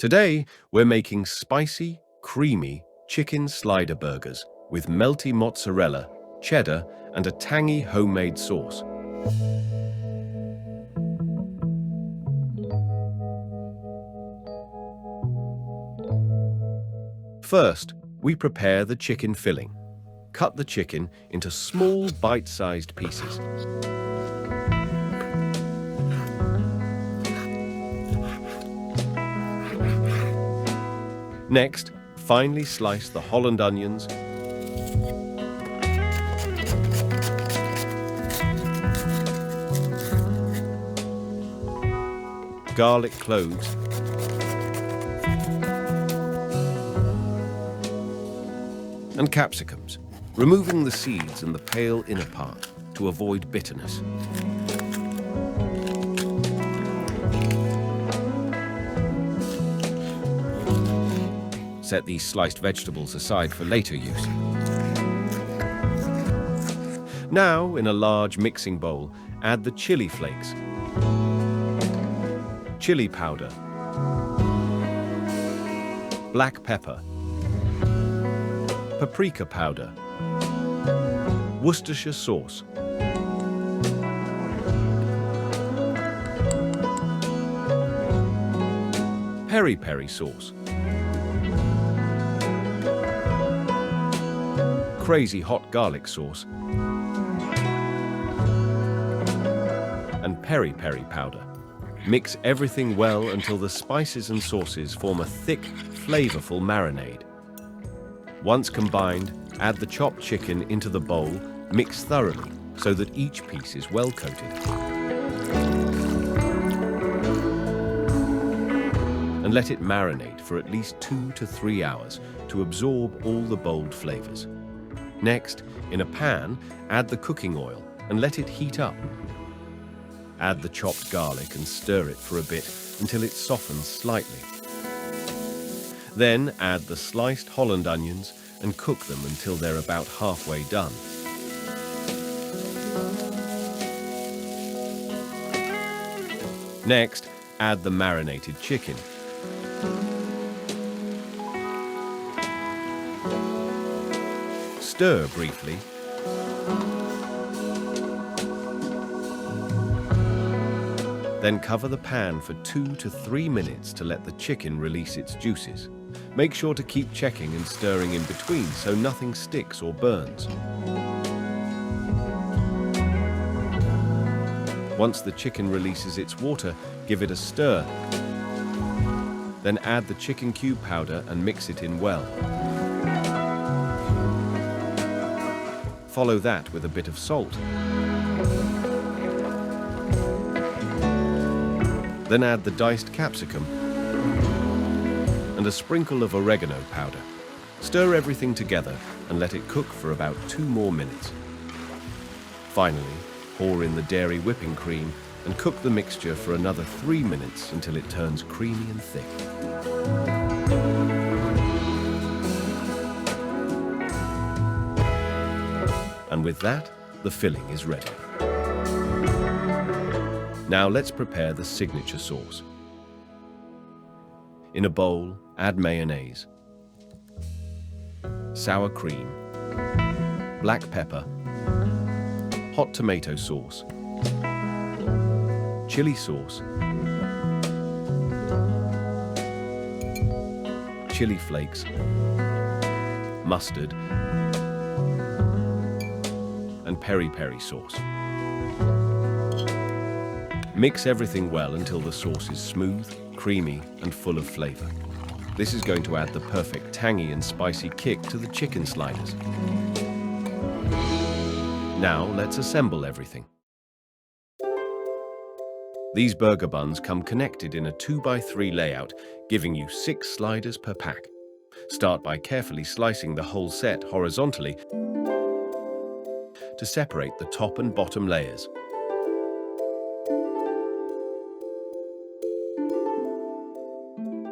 Today, we're making spicy, creamy chicken slider burgers with melty mozzarella, cheddar, and a tangy homemade sauce. First, we prepare the chicken filling. Cut the chicken into small bite-sized pieces. Next, finely slice the Holland onions, garlic cloves, and capsicums, removing the seeds and the pale inner part to avoid bitterness. Set these sliced vegetables aside for later use. Now, in a large mixing bowl, add the chili flakes, chili powder, black pepper, paprika powder, Worcestershire sauce, peri-peri sauce, crazy hot garlic sauce, and peri-peri powder. Mix everything well until the spices and sauces form a thick, flavorful marinade. Once combined, add the chopped chicken into the bowl, mix thoroughly so that each piece is well coated. And let it marinate for at least 2 to 3 hours to absorb all the bold flavors. Next, in a pan, add the cooking oil and let it heat up. Add the chopped garlic and stir it for a bit until it softens slightly. Then add the sliced Holland onions and cook them until they're about halfway done. Next, add the marinated chicken. Stir briefly. Then cover the pan for 2 to 3 minutes to let the chicken release its juices. Make sure to keep checking and stirring in between so nothing sticks or burns. Once the chicken releases its water, give it a stir. Then add the chicken cube powder and mix it in well. Follow that with a bit of salt. Then add the diced capsicum and a sprinkle of oregano powder. Stir everything together and let it cook for about 2 more minutes. Finally, pour in the dairy whipping cream and cook the mixture for another 3 minutes until it turns creamy and thick. And with that, the filling is ready. Now let's prepare the signature sauce. In a bowl, add mayonnaise, sour cream, black pepper, hot tomato sauce, chili sauce, chili flakes, mustard, and peri-peri sauce. Mix everything well until the sauce is smooth, creamy, and full of flavor. This is going to add the perfect tangy and spicy kick to the chicken sliders. Now let's assemble everything. These burger buns come connected in a 2x3 layout, giving you 6 sliders per pack. Start by carefully slicing the whole set horizontally to separate the top and bottom layers.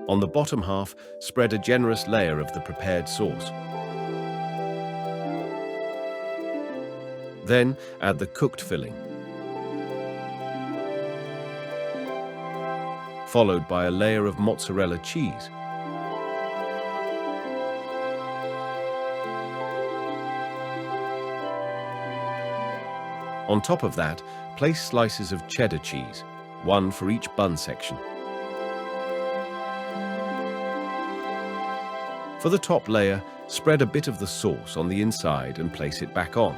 On the bottom half, spread a generous layer of the prepared sauce. Then add the cooked filling. followed by a layer of mozzarella cheese. On top of that, place slices of cheddar cheese, one for each bun section. For the top layer, spread a bit of the sauce on the inside and place it back on.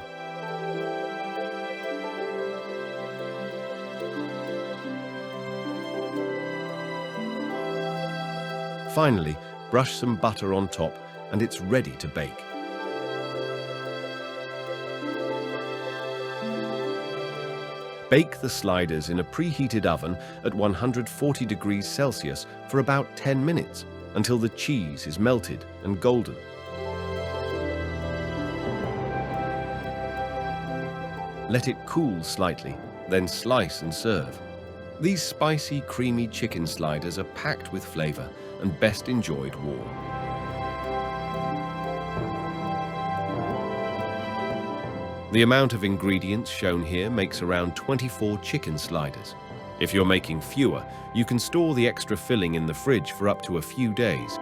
Finally, brush some butter on top and it's ready to bake. Bake the sliders in a preheated oven at 140 degrees Celsius for about 10 minutes until the cheese is melted and golden. Let it cool slightly, then slice and serve. These spicy, creamy chicken sliders are packed with flavor and best enjoyed warm. The amount of ingredients shown here makes around 24 chicken sliders. If you're making fewer, you can store the extra filling in the fridge for up to a few days.